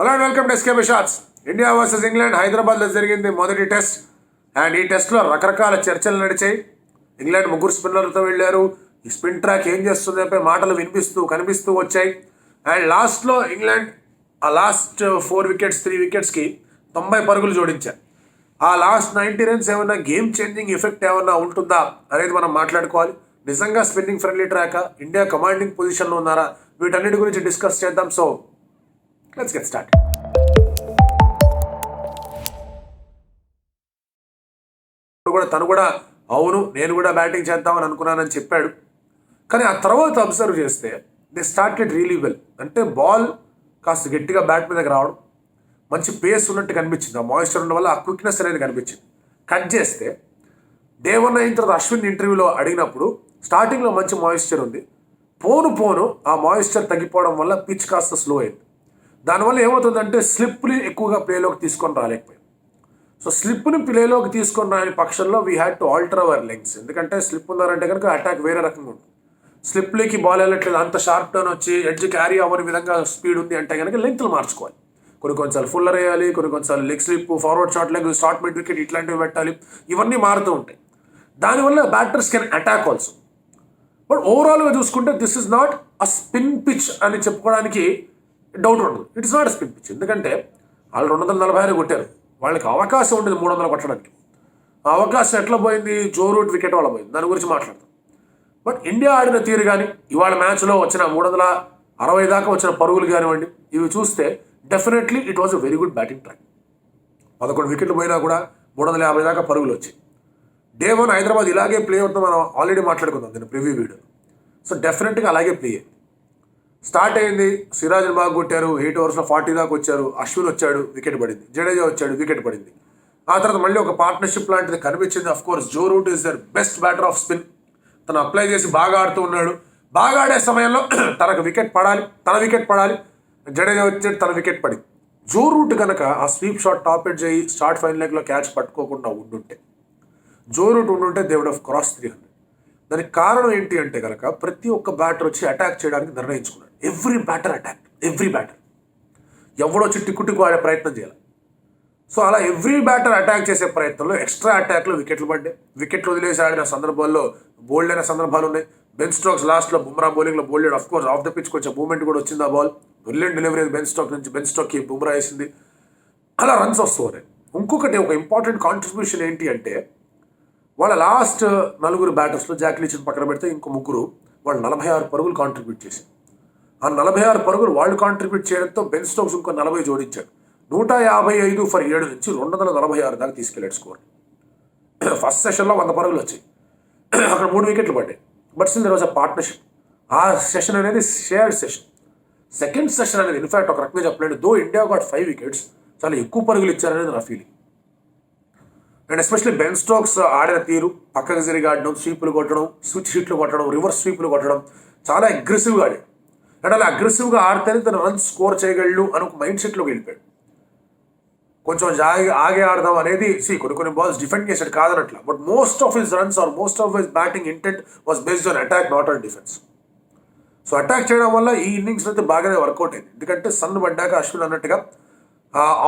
Hello and welcome to SKB shots. India versus England హైదరాబాద్లో జరిగింది మొదటి టెస్ట్. అండ్ ఈ టెస్ట్లో రకరకాల చర్చలు నడిచాయి. ఇంగ్లాండ్ ముగ్గురు స్పిన్నర్లతో వెళ్ళారు. ఈ స్పిన్ ట్రాక్ ఏం చేస్తుందంటే మాటలు కనిపిస్తూ వచ్చాయి. అండ్ లాస్ట్లో ఇంగ్లాండ్ ఆ లాస్ట్ 4 వికెట్స్ 3 వికెట్స్కి 90 పరుగులు జోడించారు. ఆ లాస్ట్ 90 రన్స్ ఏమన్నా గేమ్ చేంజింగ్ ఎఫెక్ట్ ఏమన్నా ఉంటుందా అనేది మనం మాట్లాడుకోవాలి. నిజంగా స్పిన్నింగ్ ఫ్రెండ్లీ ట్రాకా, ఇండియా కమాండింగ్ పొజిషన్లో ఉన్నారా, వీటన్నిటి గురించి డిస్కస్ చేద్దాం. So let's get start. తను కూడా అవును నేను కూడా బ్యాటింగ్ చేద్దామని అనుకున్నానని చెప్పాడు. కానీ ఆ తర్వాత అబ్జర్వ్ చేస్తే దే స్టార్టెడ్ రియలీ వెల్. అంటే బాల్ కాస్త గట్టిగా బ్యాట్ మీదకి రావడం, మంచి పేస్ ఉన్నట్టు కనిపించింది. ఆ మాయిశ్చర్ ఉండడం వల్ల ఆ క్విక్నెస్ అనేది కనిపించింది. కట్ చేస్తే డే 1 అయిన తర్వాత అశ్విన్ ఇంటర్వ్యూలో అడిగినప్పుడు స్టార్టింగ్లో మంచి మాయిశ్చర్ ఉంది, పోను ఆ మాయిశ్చర్ తగ్గిపోవడం వల్ల పిచ్ కాస్త స్లో అయింది. దానివల్ల ఏమవుతుందంటే స్లిప్ని ఎక్కువగా ప్లేలోకి తీసుకొని రాలేకపోయింది. సో స్లిప్ని ప్లేలోకి తీసుకొని రాని పక్షంలో we had to alter our legs. ఎందుకంటే స్లిప్ ఉన్నారంటే కనుక అటాక్ వేరే రకంగా ఉంటుంది. స్లిప్లోకి బాల్ వెళ్ళట్లేదు, అంత షార్ప్ టర్న్ వచ్చి ఎడ్జ్ క్యారీ అవ్వని విధంగా స్పీడ్ ఉంది అంటే కనుక లెంగ్త్లు మార్చుకోవాలి. కొన్నిసార్లు ఫుల్లర్ వేయాలి, కొన్నిసార్లు leg slip, forward short leg, short mid wicket ఇట్లాంటివి పెట్టాలి. ఇవన్నీ మారుతూ ఉంటాయి. దానివల్ల batters can attack also. But ఓవరాల్గా చూసుకుంటే this is not a spin pitch అని చెప్పుకోవడానికి డౌట్ ఉండదు. It's not spin pitch. ఎందుకంటే వాళ్ళు 246 కొట్టారు, వాళ్ళకి అవకాశం ఉండేది 300 కొట్టడానికి. ఆ అవకాశం ఎట్లా పోయింది? జో రూట్ వికెట్ వల్ల పోయింది. దాని గురించి మాట్లాడతాం. బట్ ఇండియా ఆడిన తీరు కానీ, ఇవాళ మ్యాచ్లో వచ్చిన 360 దాకా వచ్చిన పరుగులు కానివ్వండి, ఇవి చూస్తే definitely it was a very good batting track. 11 వికెట్లు పోయినా కూడా 350 దాకా పరుగులు వచ్చాయి. డే 1 హైదరాబాద్ ఇలాగే ప్లే అవుతుందో మనం ఆల్రెడీ మాట్లాడుకుందాం దీని ప్రివ్యూ వీడియో. సో డెఫినెట్గా అలాగే ప్లే అయ్యింది. స్టార్ట్ అయింది, సిరాజ్ని బాగా కొట్టారు, 8 ఓవర్స్లో 40 దాకా వచ్చారు. అశ్విన్ వచ్చాడు, వికెట్ పడింది. జడేజా వచ్చాడు, వికెట్ పడింది. ఆ తర్వాత మళ్ళీ ఒక పార్ట్నర్షిప్ లాంటిది కనిపించింది. Of course Joe Root is the best batter of spin. తను అప్లై చేసి బాగా ఆడుతూ ఉన్నాడు. బాగా ఆడే సమయంలో తన వికెట్ పడాలి. జడేజా వచ్చాడు, తన వికెట్ పడింది. జో రూట్ కనుక ఆ స్వీప్ షాట్ టాప్ ఎడ్జ్ అయ్యి స్టార్ట్ ఫైన్ లెగ్లో క్యాచ్ పట్టుకోకుండా జో రూట్ ఉండుంటే దే వుడ్ హావ్ క్రాస్ 300. దానికి కారణం ఏంటి అంటే కనుక ప్రతి ఒక్క బ్యాటర్ వచ్చి అటాక్ చేయడానికి నిర్ణయించుకున్నాడు. ఎవ్రీ బ్యాటర్ ఎవడొచ్చి టిక్కు ఆడే ప్రయత్నం చేయాలి. సో అలా ఎవ్రీ బ్యాటర్ అటాక్ చేసే ప్రయత్నంలో ఎక్స్ట్రా అటాక్లో వికెట్లు పడ్డాయి. వికెట్లు వదిలేసి ఆడిన సందర్భాల్లో బోల్డ్ అయిన సందర్భాలు ఉన్నాయి. బెన్ స్టోక్స్ లాస్ట్లో బుమ్రా బౌలింగ్లో bowled. Of course off the pitch కొంచెం మూవ్మెంట్ కూడా వచ్చింది. ఆ బాల్ బ్రిలియంట్ డెలివరీ బెన్ స్టోక్కి బుమ్రా వేసింది. అలా రన్స్ వస్తున్నాయి. ఇంకొకటి ఒక ఇంపార్టెంట్ కాంట్రిబ్యూషన్ ఏంటి అంటే వాళ్ళ లాస్ట్ 4 బ్యాటర్స్లో జాక్ లీచ్ని పక్కన పెడితే ఇంకో ముగ్గురు వాళ్ళు 46 పరుగులు కాంట్రిబ్యూట్ చేశారు. ఆ 46 పరుగులు వాళ్ళు కాంట్రిబ్యూట్ చేయడంతో బెన్ స్టోక్స్ ఇంకో 40 జోడించాడు. 155 ఫర్ 7 నుంచి 246 దాకా తీసుకెళ్ళాడు స్కోర్. ఫస్ట్ సెషన్లో 100 పరుగులు వచ్చాయి, అక్కడ 3 వికెట్లు పడ్డాయి. But still there was a partnership. ఆ సెషన్ అనేది షేర్డ్ సెషన్. సెకండ్ సెషన్ అనేది ఇన్ఫాక్ట్ ఒక రకంగా చెప్పలేదు, దో ఇండియా గాట్ 5 వికెట్స్, చాలా ఎక్కువ పరుగులు ఇచ్చారనేది నా feeling. And especially Ben Stokes ఆడిన తీరు, పక్కకు జరిగి ఆడడం, స్వీపులు కొట్టడం, స్విచ్ హిట్లు కొట్టడం, రివర్స్ స్వీపులు కొట్టడం, చాలా అగ్రెసివ్గా ఆడాడు. అండ్ అలా అగ్రెసివ్గా ఆడితేనే తన రన్స్ స్కోర్ చేయగలడు అని ఒక మైండ్ సెట్లోకి వెళ్ళిపోయాడు. కొంచెం ఆగే ఆడదాం అనేది కొన్ని బాల్స్ డిఫెండ్ చేశాడు కాదనట్లా. But most of his runs are most of his batting intent was based on attack, not on defence. So attack చేయడం వల్ల ఈ ఇన్నింగ్స్ అయితే బాగానే వర్కౌట్ అయింది. ఎందుకంటే సన్ పడ్డాక అశ్విన్ అన్నట్టుగా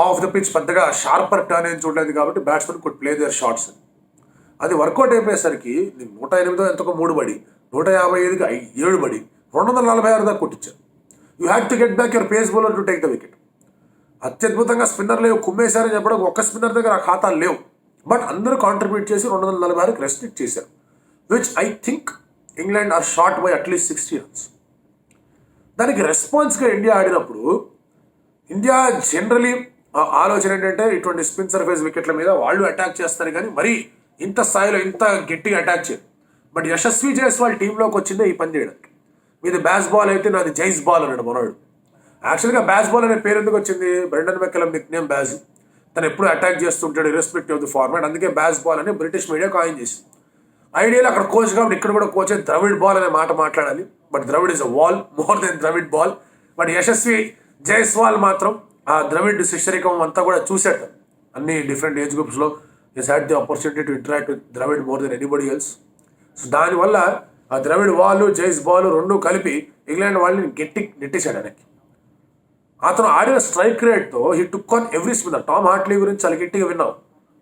ఆఫ్ ద పిచ్ పెద్దగా షార్పర్ టర్న్ ఏం చూడలేదు కాబట్టి batsmen could play their shots. అది వర్కౌట్ అయిపోయేసరికి 108 ఎంతకో 3 పడి, 155కి 7 పడి, 246 దాకా కొట్టించారు. You had to get back your pace bowler to take the wicket. అత్యద్భుతంగా స్పిన్నర్ లేవు, కుమ్మేశారని చెప్పడం ఒక్క స్పిన్నర్ దగ్గర ఆ ఖాతాలు లేవు. బట్ అందరూ కాంట్రిబ్యూట్ చేసి 246కి రెస్ట్రిక్ట్ చేశారు. Which I think England are short by at least 60 runs. దానికి రెస్పాన్స్గా ఇండియా ఆడినప్పుడు ఇండియా జనరలీ ఆలోచన ఏంటంటే ఇటువంటి స్పిన్ సర్ఫేస్ వికెట్ల మీద వాళ్ళు అటాక్ చేస్తారు, కానీ మరీ ఇంత స్థాయిలో ఇంత గట్టిగా అటాక్ చేయరు. బట్ యశస్వి జైస్వాల్ టీంలోకి వచ్చిందే ఈ పని చేయడానికి. మీది బ్యాస్ బాల్ అయితే నాది జైస్ బాల్ అన్నాడు మనోడు. యాక్చువల్గా బ్యాస్ బాల్ అనే పేరు ఎందుకు వచ్చింది? Brendon McCullum nick name Baz. తను ఎప్పుడు అటాక్ చేస్తుంటాడు ఇర్రెస్పెక్టివ్ ఆఫ్ ది ఫార్మాట్, అందుకే బ్యాస్ బాల్ అని బ్రిటిష్ మీడియా కాయిన్ చేసింది. ఐడియాలో అక్కడ కోచ్ కాబట్టి ఇక్కడ కూడా కోచ్ ద్రవిడ్ బాల్ అనే మాట మాట్లాడాలి. But Dravid is a wall more than Dravid ball. But Yashasvi Jaiswal మాత్రం ఆ ద్రవిడ్ శిష్యరికం అంతా కూడా చూశాడు. అన్ని డిఫరెంట్ ఏజ్ గ్రూప్స్లో he's had the opportunity to interact with Dravid more than anybody else. So దానివల్ల ఆ ద్రవిడ్ వాళ్ళు జైస్ బాల్ రెండు కలిపి ఇంగ్లాండ్ వాళ్ళని నెట్టేశాడు వెనక్కి. అతను ఆడిన స్ట్రైక్ రేట్తో he took on every spinner. Tom Hartley గురించి చాలా గట్టిగా విన్నాం.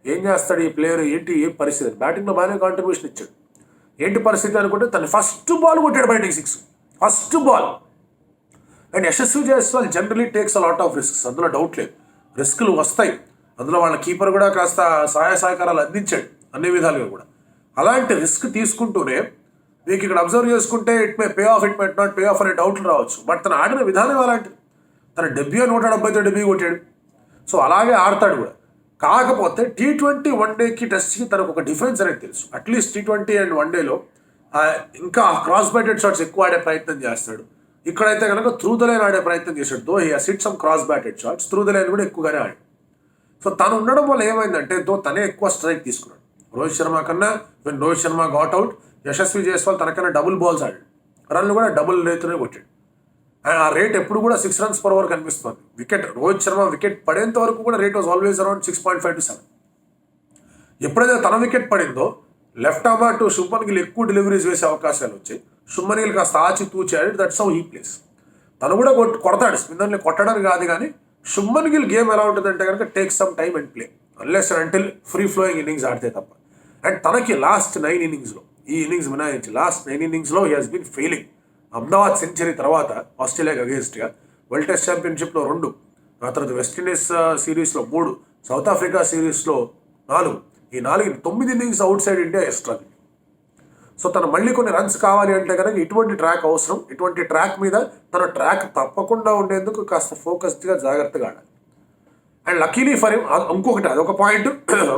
ఏం చేస్తాడు ఈ ప్లేయర్, ఏంటి ఏం పరిస్థితి, బ్యాటింగ్లో బాగానే కాంట్రిబ్యూషన్ ఇచ్చాడు, ఏంటి పరిస్థితి అనుకుంటే తను ఫస్ట్ బాల్ కొట్టాడు బయటికి 6, first ball. And Yashasvi Jaiswal generally takes a lot of risks, అందులో డౌట్ లేదు. రిస్కులు వస్తాయి, అందులో వాళ్ళ కీపర్ కూడా కాస్త సహాయ సహకారాలు అందించాడు అన్ని విధాలుగా కూడా. అలాంటి రిస్క్ తీసుకుంటూనే మీకు ఇక్కడ అబ్జర్వ్ చేసుకుంటే it may pay of, it may not pay of అనే డౌట్లు రావచ్చు. బట్ తను ఆడిన విధానం అలాంటిది. తన డెబ్యూ 170 డెబ్యూ కొట్టాడు. సో అలాగే ఆడతాడు కూడా. కాకపోతే T20 వన్డేకి టెస్ట్కి తనకు ఒక డిఫరెన్స్ అనేది తెలుసు. అట్లీస్ట్ T20 అండ్ వన్డేలో ఇంకా క్రాస్ బ్యాటెడ్ షాట్స్ ఎక్కువ ఆడే ప్రయత్నం చేస్తాడు. ఇక్కడైతే కనుక త్రూ ద లైన్ ఆడే ప్రయత్నం చేశాడు. Though he hit some cross batted shots, through the line కూడా ఎక్కువగానే ఆడాడు. సో తను ఉండడం వల్ల ఏమైందంటే తనే ఎక్కువ స్ట్రైక్ తీసుకున్నాడు రోహిత్ శర్మ కన్నా. When Rohit Sharma got out, Yashasvi Jaiswal తనకన్నా డబుల్ బాల్స్ ఆడాడు, రన్లు కూడా డబుల్ రేట్తోనే కొట్టాడు. అండ్ ఆ రేట్ ఎప్పుడు కూడా 6 runs per over కనిపిస్తుంది. వికెట్ రోహిత్ శర్మ వికెట్ పడేంత వరకు కూడా rate was always around 6.5 to 7. ఎప్పుడైతే తన వికెట్ పడిందో left arm to Shubman Gill ఎక్కువ డెలివరీస్ వేసే అవకాశాలు వచ్చాయి. శుభ్మన్ గిల్ కాస్త ఆచి తూచాడు. That's how he plays. తను కూడా కొడతాడు, స్పిన్నర్ని కొట్టడానికి కాదు. కానీ శుభ్మన్ గిల్ గేమ్ ఎలా ఉంటుందంటే కనుక take some time and play, unless until free flowing innings ఆడితే తప్ప. అండ్ తనకి లాస్ట్ 9 innings, ఈ ఇన్నింగ్స్ మినాయించి last 9 innings he has been failing. Ahmedabad century తర్వాత ఆస్ట్రేలియాకి అగేన్స్ట్గా, వరల్డ్ టెస్ట్ ఛాంపియన్షిప్లో 2, ఆ తర్వాత వెస్టిండీస్ సిరీస్లో 3, సౌత్ ఆఫ్రికా సిరీస్లో 4, ఈ 9 innings out side India extra. So తను మళ్ళీ కొన్ని రన్స్ కావాలి అంటే కనుక ఇటువంటి ట్రాక్ అవసరం. ఇటువంటి ట్రాక్ మీద తన ట్రాక్ తప్పకుండా ఉండేందుకు కాస్త ఫోకస్డ్గా జాగ్రత్తగా ఆడాలి. అండ్ లక్కీలీ ఫర్ హిమ్ ఇంకొకటి అదొక పాయింట్,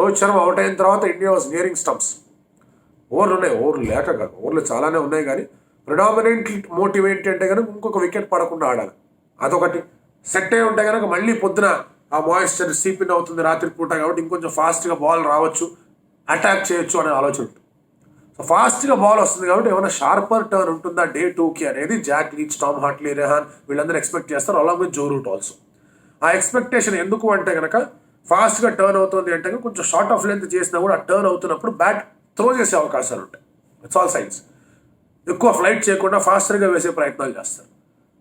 రోహిత్ శర్మ అవుట్ అయిన తర్వాత ఇండియా వాజ్ నియరింగ్ స్టంప్స్. ఓవర్లు ఉన్నాయి, ఓవర్లు లేక కాదు, ఓవర్లు చాలానే ఉన్నాయి. కానీ ప్రిడామినెంట్ మోటివ్ ఏంటి అంటే కనుక ఇంకొక వికెట్ పడకుండా ఆడాలి. అదొకటి సెట్ అయి ఉంటే కనుక మళ్ళీ పొద్దున ఆ మాయిశ్చర్ సీపిన్ అవుతుంది రాత్రిపూట, కాబట్టి ఇంకొంచెం ఫాస్ట్గా బాల్ రావచ్చు, అటాక్ చేయొచ్చు అనే ఆలోచన ఉంటుంది. సో ఫాస్ట్గా బాల్ వస్తుంది కాబట్టి ఏమైనా షార్పర్ టర్న్ ఉంటుందా డే 2కి అనేది Jack Leach, Tom Hartley, Rehan వీళ్ళందరూ ఎక్స్పెక్ట్ చేస్తారు, along with Joe Root also. ఆ ఎక్స్పెక్టేషన్ ఎందుకు అంటే కనుక ఫాస్ట్గా టర్న్ అవుతుంది అంటే కొంచెం షార్ట్ ఆఫ్ లెంత్ చేసినా కూడా ఆ టర్న్ అవుతున్నప్పుడు బ్యాట్ త్రో చేసే అవకాశాలు ఉంటాయి. It's all science. ఎక్కువ ఫ్లైట్ చేయకుండా ఫాస్ట్గా వేసే ప్రయత్నాలు చేస్తారు.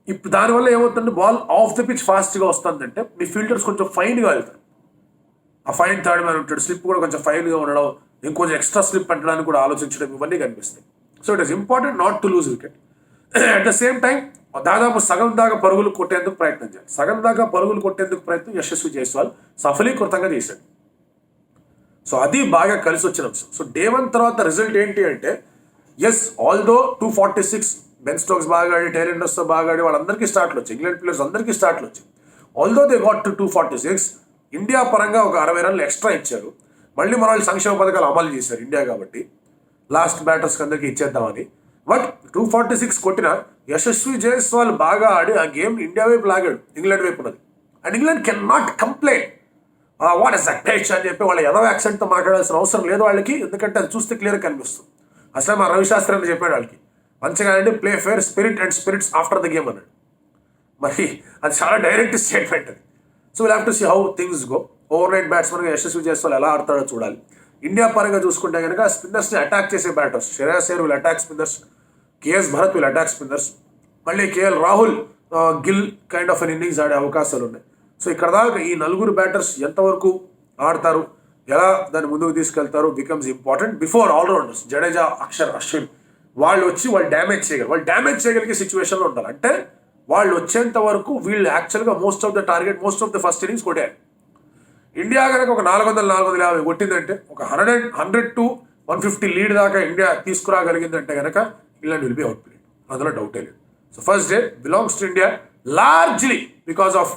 ఇప్పుడు దానివల్ల ఏమవుతుంది, బాల్ ఆఫ్ ద పిచ్ ఫాస్ట్గా వస్తుందంటే మీ ఫీల్డర్స్ కొంచెం ఫైన్గా వెళ్తారు. ఆ ఫైన్ థర్డ్ మ్యాన్ ఉంటాడు, స్లిప్ కూడా కొంచెం ఫైన్గా ఉండడం, ఇంకొంచెం ఎక్స్ట్రా స్లిప్ పెట్టడానికి కూడా ఆలోచించడం, ఇవన్నీ కనిపిస్తాయి. So it is important not to lose wicket. At the same time దాదాపు సగం దాకా పరుగులు కొట్టేందుకు ప్రయత్నం చేయాలి. సగం దాకా పరుగులు కొట్టేందుకు ప్రయత్నం యశస్వి జైస్వాల్ సఫలీకృతంగా చేశాడు. సో అది బాగా కలిసి వచ్చిన అంశం. సో డే 1 తర్వాత రిజల్ట్ ఏంటి అంటే, ఎస్ ఆల్దో 246 బెన్ స్టోక్స్ బాగా ఆడి, టైలర్ హెండర్సన్ బాగా ఆడి, వాళ్ళందరికీ స్టార్ట్లు వచ్చాయి, ఇంగ్లాండ్ ప్లేయర్స్ అందరికీ స్టార్ట్లు వచ్చాయి. Although they got to 246, India పరంగా ఒక 60 runs ఎక్స్ట్రా ఇచ్చారు. మళ్ళీ మన వాళ్ళు సంక్షేమ పథకాలు అమలు చేశారు ఇండియా కాబట్టి, లాస్ట్ బ్యాటర్స్కి అందరికీ ఇచ్చేద్దామని. బట్ 246 కొట్టిన యశస్వి జైస్వాల్ బాగా ఆడి ఆ గేమ్ ఇండియా వైపు లాగాడు, ఇంగ్లాండ్ వైపు ఉన్నది. And England can not complaint what is that పేచ్ అని చెప్పి వాళ్ళ ఎదవ యాక్సెంట్తో మాట్లాడాల్సిన అవసరం లేదు వాళ్ళకి, ఎందుకంటే అది చూస్తే క్లియర్గా కనిపిస్తుంది. అసలు మా రవిశాస్త్రి అని చెప్పాడు వాళ్ళకి, మంచిగా అంటే play fair spirit and spirits after the game అన్నాడు. మరి అది చాలా డైరెక్ట్ స్టేట్మెంట్ అది. So will have to see how things go. Overnight బ్యాట్స్మెన్గా యశస్వి జైస్వాల్ ఎలా ఆడతాడో చూడాలి. ఇండియా పరంగా చూసుకుంటే కనుక స్పిన్నర్స్ని అటాక్ చేసే batters, Shreyas Iyer will attack spinners, KS Bharat will attack spinners, మళ్ళీ KL Rahul, Gill kind of an innings ఆడే అవకాశాలు ఉన్నాయి. సో ఇక్కడ దాకా ఈ 4 బ్యాటర్స్ ఎంతవరకు ఆడతారు, ఎలా దాన్ని ముందుకు తీసుకెళ్తారు becomes important before all rounders Jadeja, Axar, Ashwin వాళ్ళు వచ్చి వాళ్ళు డ్యామేజ్ చేయగలరు. వాళ్ళు డ్యామేజ్ చేయగలిగే సిచ్యువేషన్లో ఉండాలి. అంటే వాళ్ళు వచ్చేంత వరకు వీళ్ళు యాక్చువల్గా most of the target, most of the first innings కొట్టారు. ఇండియా కనుక ఒక 400-450 కొట్టిందంటే, ఒక 100 to 150 లీడ్ దాకా ఇండియా తీసుకురాగలిగిందంటే కనుక England will be out played, అందులో డౌటే లేదు. So first day belongs to India largely because of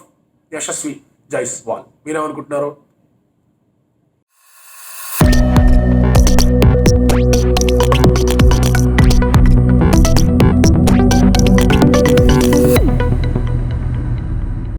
Yashasvi Jaiswal. మీరేమనుకుంటున్నారు?